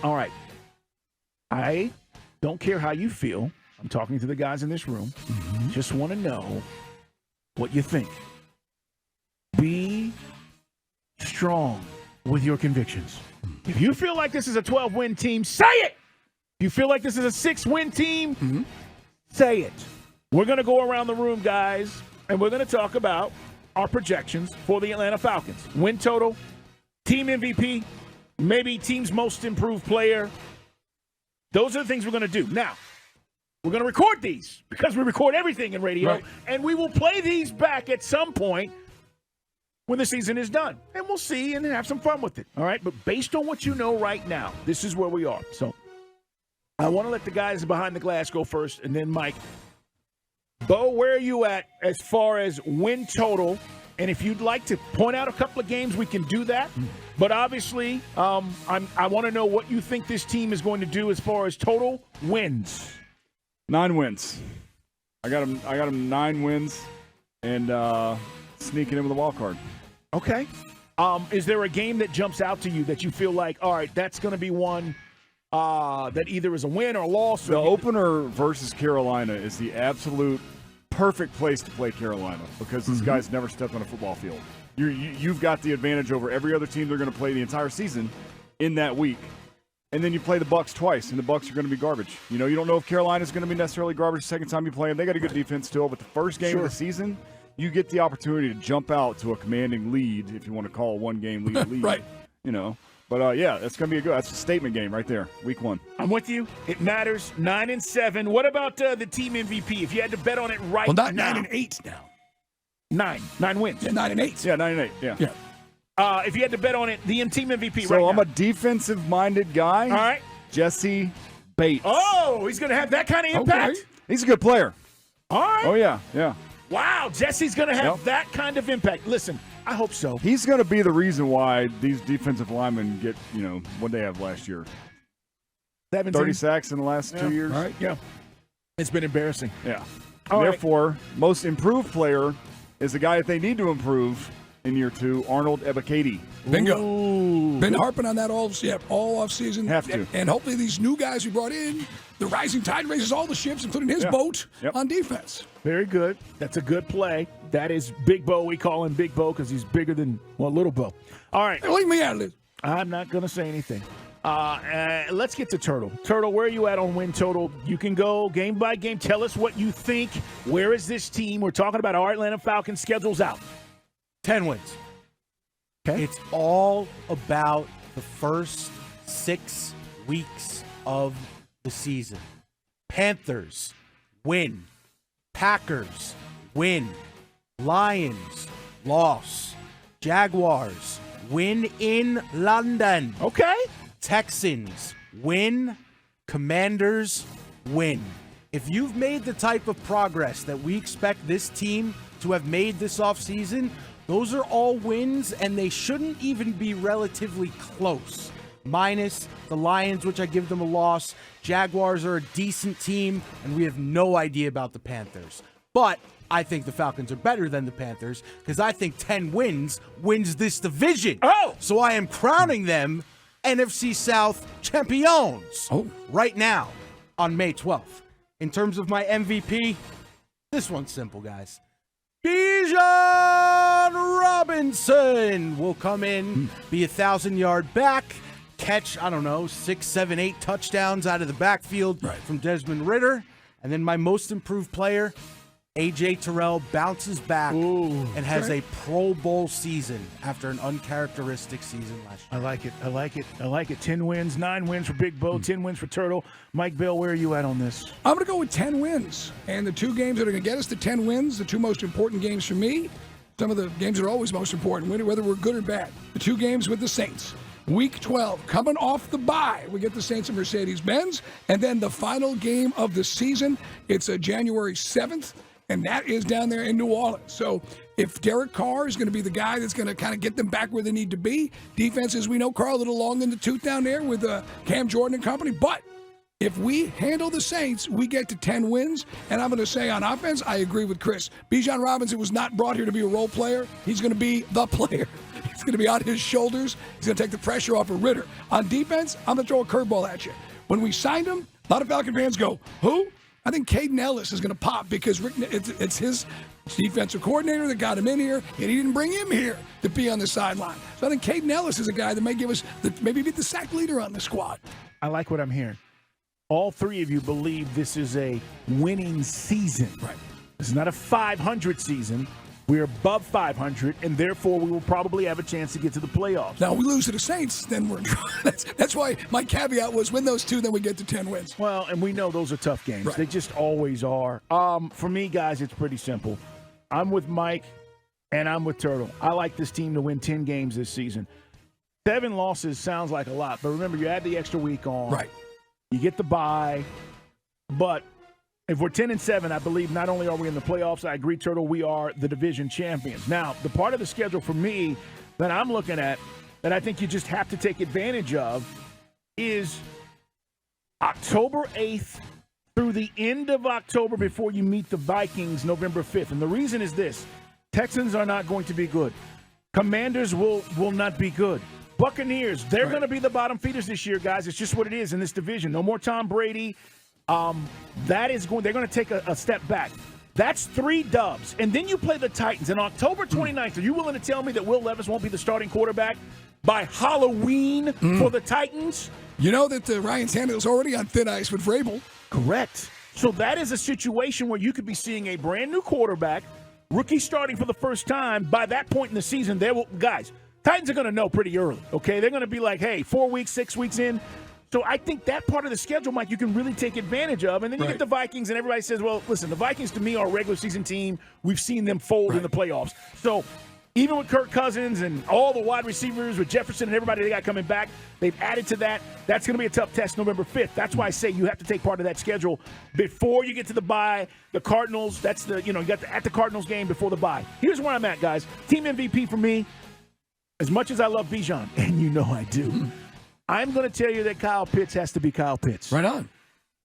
All right. I don't care how you feel. I'm talking to the guys in this room. Mm-hmm. Just want to know what you think. Be strong with your convictions. If you feel like this is a 12-win team, say it. If you feel like this is a 6-win team, say it. We're going to go around the room, guys, and we're going to talk about our projections for the Atlanta Falcons. Win total, team MVP, maybe team's most improved player. Those are the things we're going to do. Now, we're going to record these because we record everything in radio, right. And we will play these back at some point when the season is done. And we'll see and have some fun with it. All right? But based on what you know right now, this is where we are. So I want to let the guys behind the glass go first, and then Mike. Beau, where are you at as far as win total? And if you'd like to point out a couple of games, we can do that. But obviously, I want to know what you think this team is going to do as far as total wins. 9 wins. I got them 9 wins and sneaking in with a wild card. Okay. Is there a game that jumps out to you that you feel like, all right, that's going to be one that either is a win or a loss? The opener versus Carolina is the absolute perfect place to play Carolina because this guy's never stepped on a football field. You've got the advantage over every other team they're going to play the entire season in that week. And then you play the Bucs twice, and the Bucs are going to be garbage. You don't know if Carolina's going to be necessarily garbage the second time you play them. They got a good defense still, but the first game of the season, you get the opportunity to jump out to a commanding lead, if you want to call a one-game lead. Right. But that's going to be that's a statement game right there, week 1. I'm with you. It matters. 9-7. What about the team MVP? If you had to bet on it right now. Well, not 9-8 now. 9 wins. Yeah, 9-8. Yeah, 9-8. Yeah. If you had to bet on it, the team MVP right now. So I'm a defensive-minded guy. All right. Jesse Bates. Oh, he's going to have that kind of impact? Okay. He's a good player. All right. Oh, yeah. Wow, Jesse's going to have that kind of impact. Listen, I hope so. He's going to be the reason why these defensive linemen get, what they have last year. 30 sacks in the last 2 years. All right, yeah. It's been embarrassing. Yeah. Therefore, most improved player is the guy that they need to improve in year 2, Arnold Ebiketie. Bingo. Ooh. Been harping on that all offseason. Have to. And hopefully these new guys we brought in, the rising tide raises all the ships, including his boat, on defense. Very good. That's a good play. That is Big Beau. We call him Big Beau because he's bigger than, Little Beau. All right. Leave me out of this. I'm not going to say anything. Let's get to Turtle. Turtle, where are you at on win total? You can go game by game. Tell us what you think. Where is this team? We're talking about our Atlanta Falcons. Schedule's out. 10 wins. Okay. It's all about the first 6 weeks of the season. Panthers win. Packers win. Lions loss. Jaguars win in London. Okay. Texans win. Commanders win. If you've made the type of progress that we expect this team to have made this offseason, those are all wins, and they shouldn't even be relatively close. Minus the Lions, which I give them a loss. Jaguars are a decent team, and we have no idea about the Panthers. But I think the Falcons are better than the Panthers because I think 10 wins this division. Oh! So I am crowning them NFC South champions right now on May 12th. In terms of my MVP, this one's simple, guys. Bijan Robinson will come in, be 1,000-yard back, catch, 6, 7, 8 touchdowns out of the backfield from Desmond Ridder. And then my most improved player, A.J. Terrell, bounces back and has a Pro Bowl season after an uncharacteristic season last year. I like it. 10 wins, 9 wins for Big Beau, 10 wins for Turtle. Mike Bell, where are you at on this? I'm going to go with 10 wins. And the 2 games that are going to get us to 10 wins, the 2 most important games for me, some of the games that are always most important, whether we're good or bad. The 2 games with the Saints. Week 12, coming off the bye, we get the Saints and Mercedes-Benz. And then the final game of the season, it's January 7th. And that is down there in New Orleans. So if Derek Carr is going to be the guy that's going to kind of get them back where they need to be, defense, as we know, Carr, a little long in the tooth down there with Cam Jordan and company. But if we handle the Saints, we get to 10 wins. And I'm going to say on offense, I agree with Chris. Bijan Robinson was not brought here to be a role player. He's going to be the player. It's going to be on his shoulders. He's going to take the pressure off of Ritter. On defense, I'm going to throw a curveball at you. When we signed him, a lot of Falcon fans go, who? I think Caden Ellis is going to pop because it's his defensive coordinator that got him in here, and he didn't bring him here to be on the sideline. So I think Caden Ellis is a guy that may give us, maybe be the sack leader on the squad. I like what I'm hearing. All three of you believe this is a winning season. Right. This is not a 500 season. We're above 500, and therefore we will probably have a chance to get to the playoffs. Now, if we lose to the Saints, then we're in trouble. That's why my caveat was win those two, then we get to 10 wins. Well, and we know those are tough games. Right. They just always are. For me, guys, it's pretty simple. I'm with Mike, and I'm with Turtle. I like this team to win 10 games this season. 7 losses sounds like a lot, but remember, you add the extra week on. Right. You get the bye. But if we're 10-7, I believe not only are we in the playoffs, I agree, Turtle, we are the division champions. Now, the part of the schedule for me that I'm looking at that I think you just have to take advantage of is October 8th through the end of October before you meet the Vikings November 5th. And the reason is this. Texans are not going to be good. Commanders will not be good. Buccaneers, they're going to be the bottom feeders this year, guys. It's just what it is in this division. No more Tom Brady. They're going to take a step back. That's 3 dubs. And then you play the Titans. And October 29th, are you willing to tell me that Will Levis won't be the starting quarterback by Halloween for the Titans? You know that Ryan Tannehill's already on thin ice with Vrabel. Correct. So that is a situation where you could be seeing a brand new quarterback, rookie starting for the first time. By that point in the season, guys, Titans are going to know pretty early, okay? They're going to be like, hey, 4 weeks, 6 weeks in. So I think that part of the schedule, Mike, you can really take advantage of. And then you get the Vikings, and everybody says, well, listen, the Vikings to me are a regular season team. We've seen them fold in the playoffs. So even with Kirk Cousins and all the wide receivers with Jefferson and everybody they got coming back, they've added to that. That's going to be a tough test November 5th. That's why I say you have to take part of that schedule before you get to the bye. The Cardinals, that's you got at the Cardinals game before the bye. Here's where I'm at, guys. Team MVP for me, as much as I love Bijan, and you know I do, I'm going to tell you that Kyle Pitts has to be Kyle Pitts. Right on.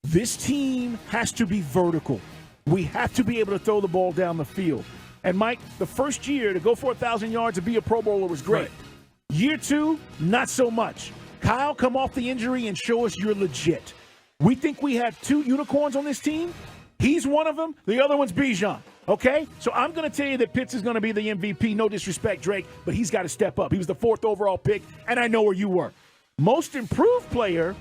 This team has to be vertical. We have to be able to throw the ball down the field. And, Mike, the first year to go for 1,000 yards and be a Pro Bowler was great. Right. Year 2, not so much. Kyle, come off the injury and show us you're legit. We think we have 2 unicorns on this team. He's one of them. The other one's Bijan. Okay? So I'm going to tell you that Pitts is going to be the MVP. No disrespect, Drake, but he's got to step up. He was the 4th overall pick, and I know where you were. Most improved player,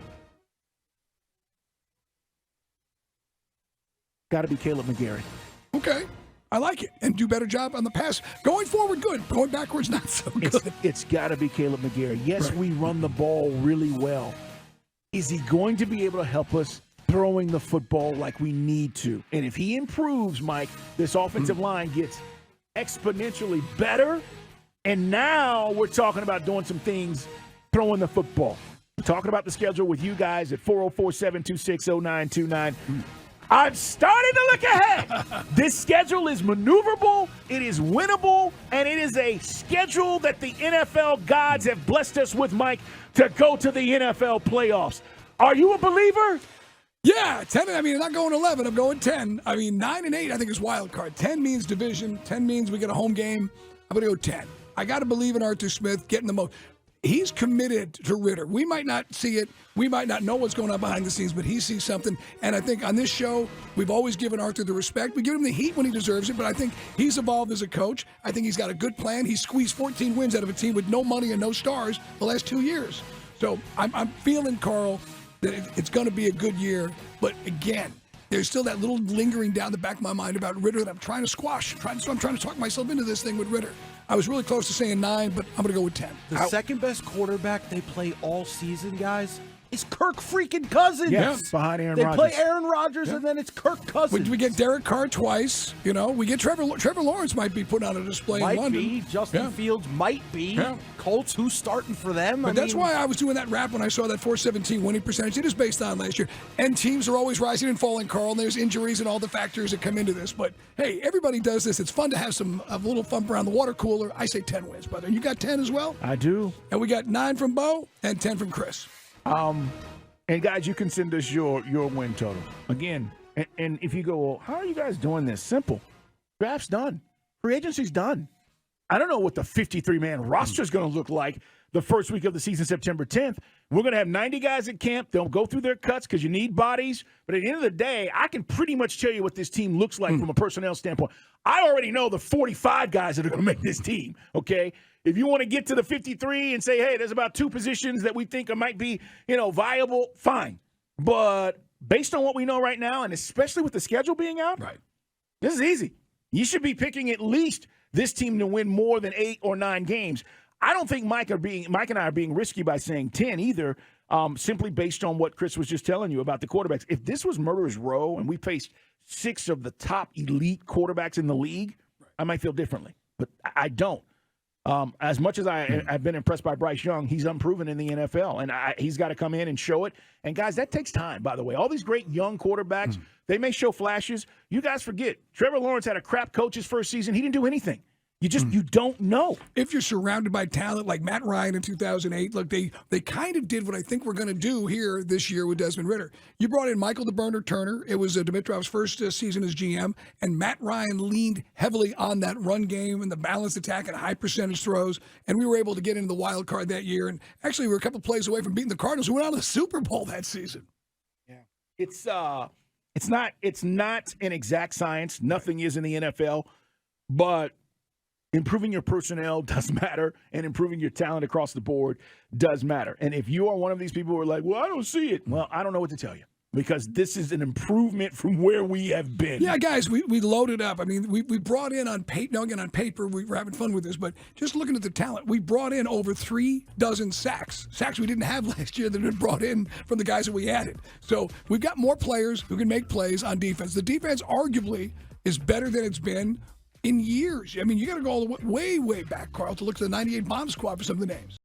got to be Caleb McGarry. Okay. I like it. And do better job on the pass. Going forward, good. Going backwards, not so good. It's got to be Caleb McGarry. Yes, we run the ball really well. Is he going to be able to help us throwing the football like we need to? And if he improves, Mike, this offensive line gets exponentially better. And now we're talking about doing some things throwing the football. We're talking about the schedule with you guys at 404-726-0929. I'm starting to look ahead. This schedule is maneuverable, it is winnable, and it is a schedule that the NFL gods have blessed us with, Mike, to go to the NFL playoffs. Are you a believer? Yeah, 10. I mean, I'm not going 11. I'm going 10. I mean, 9 and 8, I think, is wild card. 10 means division. 10 means we get a home game. I'm going to go 10. I got to believe in Arthur Smith getting the most. He's committed to Ritter. We might not see it. We might not know what's going on behind the scenes, but he sees something. And I think on this show, we've always given Arthur the respect. We give him the heat when he deserves it, but I think he's evolved as a coach. I think he's got a good plan. He squeezed 14 wins out of a team with no money and no stars the last 2 years. So I'm feeling, Carl, that it's going to be a good year. But again, there's still that little lingering down the back of my mind about Ritter that I'm trying to squash. So I'm trying to talk myself into this thing with Ritter. I was really close to saying 9, but I'm going to go with 10. The second best quarterback they play all season, guys, is Kirk freaking Cousins. Yes, behind Aaron Rodgers. They play Aaron Rodgers, and then it's Kirk Cousins. We get Derek Carr twice. You know, we get Trevor Lawrence might be put on a display in London. Might be. Justin Fields might be. Yeah. Colts, who's starting for them? But that's why I was doing that rap when I saw that 417 winning percentage. It is based on last year. And teams are always rising and falling, Carl, and there's injuries and all the factors that come into this. But, hey, everybody does this. It's fun to have a little fun around the water cooler. I say 10 wins, brother. And you got 10 as well? I do. And we got 9 from Beau and 10 from Chris. And, guys, you can send us your win total. Again, and if you go, well, how are you guys doing this? Simple. Draft's done. Free agency's done. I don't know what the 53-man roster is going to look like the first week of the season, September 10th. We're going to have 90 guys at camp. They'll go through their cuts because you need bodies. But at the end of the day, I can pretty much tell you what this team looks like from a personnel standpoint. I already know the 45 guys that are going to make this team, okay? If you want to get to the 53 and say, hey, there's about 2 positions that we think might be, viable, fine. But based on what we know right now, and especially with the schedule being out, Right. This is easy. You should be picking at least this team to win more than 8 or 9 games. I don't think Mike and I are being risky by saying 10 either, simply based on what Chris was just telling you about the quarterbacks. If this was Murderer's Row and we faced 6 of the top elite quarterbacks in the league, I might feel differently. But I don't. As much as I've been impressed by Bryce Young, he's unproven in the NFL, and he's got to come in and show it. And, guys, that takes time, by the way. All these great young quarterbacks, they may show flashes. You guys forget, Trevor Lawrence had a crap coach his first season. He didn't do anything. You don't know. If you're surrounded by talent like Matt Ryan in 2008, look, they kind of did what I think we're going to do here this year with Desmond Ridder. You brought in Michael the Burner Turner. It was Dimitrov's first season as GM, and Matt Ryan leaned heavily on that run game and the balanced attack and high percentage throws, and we were able to get into the wild card that year. And actually, we were a couple plays away from beating the Cardinals, who went on to the Super Bowl that season. Yeah, it's not an exact science. Nothing is in the NFL, but improving your personnel does matter, and improving your talent across the board does matter. And if you are one of these people who are like, well, I don't see it, well, I don't know what to tell you, because this is an improvement from where we have been. Yeah, guys, we loaded up. I mean, we brought in on paper, on paper, we were having fun with this, but just looking at the talent, we brought in over 3 dozen sacks we didn't have last year that had been brought in from the guys that we added. So we've got more players who can make plays on defense. The defense arguably is better than it's been in years. I mean, you got to go all the way, way back, Carl, to look at the 98 Bomb Squad for some of the names.